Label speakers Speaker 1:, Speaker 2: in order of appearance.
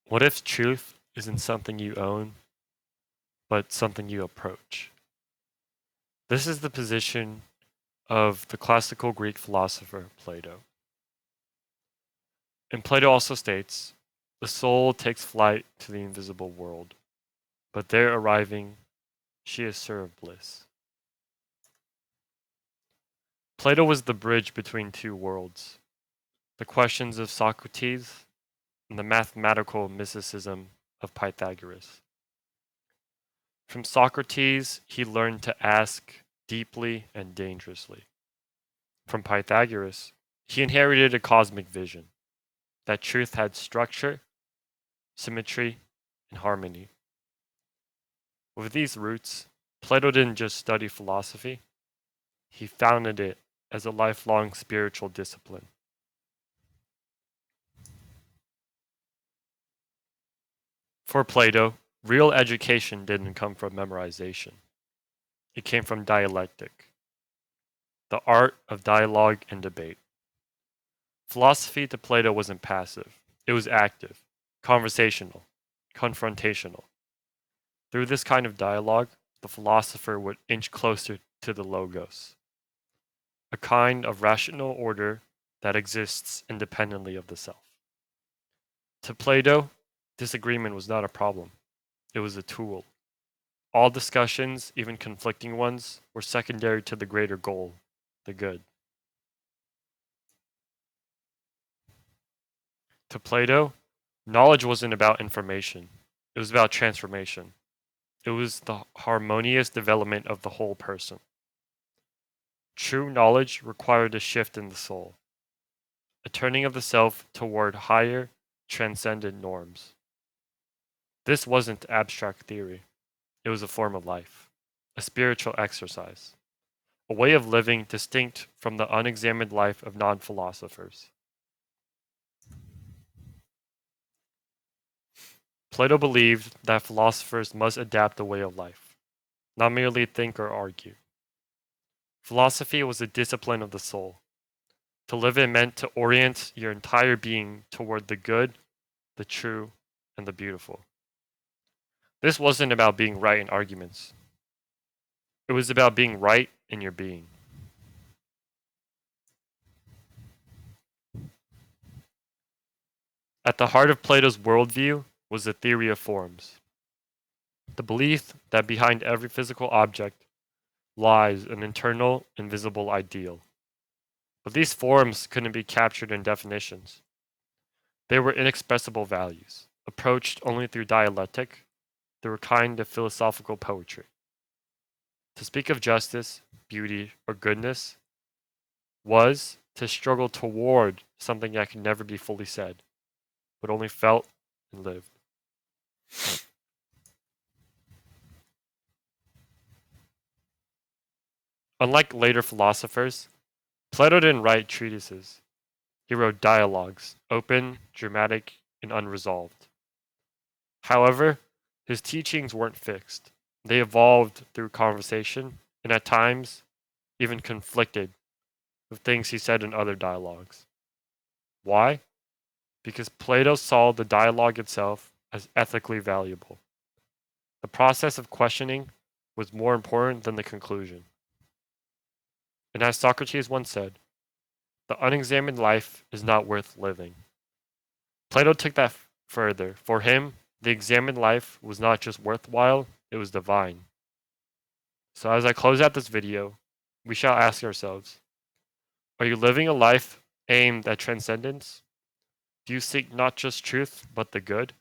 Speaker 1: What if truth isn't something you own, but something you approach? This is the position of the classical Greek philosopher Plato. And Plato also states, the soul takes flight to the invisible world, but there arriving, she is sure of bliss. Plato was the bridge between two worlds, the questions of Socrates and the mathematical mysticism of Pythagoras. From Socrates, he learned to ask deeply and dangerously. From Pythagoras, he inherited a cosmic vision that truth had structure, symmetry, and harmony. With these roots, Plato didn't just study philosophy, he founded it as a lifelong spiritual discipline. For Plato, real education didn't come from memorization. It came from dialectic, the art of dialogue and debate. Philosophy to Plato wasn't passive, it was active, conversational, confrontational. Through this kind of dialogue, the philosopher would inch closer to the logos, a kind of rational order that exists independently of the self. To Plato, disagreement was not a problem, it was a tool. All discussions, even conflicting ones, were secondary to the greater goal, the good. To Plato, knowledge wasn't about information, it was about transformation. It was the harmonious development of the whole person. True knowledge required a shift in the soul, a turning of the self toward higher, transcendent norms. This wasn't abstract theory, it was a form of life, a spiritual exercise, a way of living distinct from the unexamined life of non philosophers. Plato believed that philosophers must adapt a way of life, not merely think or argue. Philosophy was a discipline of the soul. To live it meant to orient your entire being toward the good, the true, and the beautiful. This wasn't about being right in arguments. It was about being right in your being. At the heart of Plato's worldview was the theory of forms, the belief that behind every physical object lies an internal, invisible ideal. But these forms couldn't be captured in definitions. They were inexpressible values, approached only through dialectic, through a kind of philosophical poetry. To speak of justice, beauty, or goodness was to struggle toward something that could never be fully said, but only felt and lived. Unlike later philosophers, Plato didn't write treatises. He wrote dialogues, open, dramatic, and unresolved. However, his teachings weren't fixed. They evolved through conversation, and at times, even conflicted with things he said in other dialogues. Why? Because Plato saw the dialogue itself as ethically valuable. The process of questioning was more important than the conclusion. And as Socrates once said, the unexamined life is not worth living. Plato took that further. For him, the examined life was not just worthwhile, it was divine. So as I close out this video, we shall ask ourselves, are you living a life aimed at transcendence? Do you seek not just truth, but the good?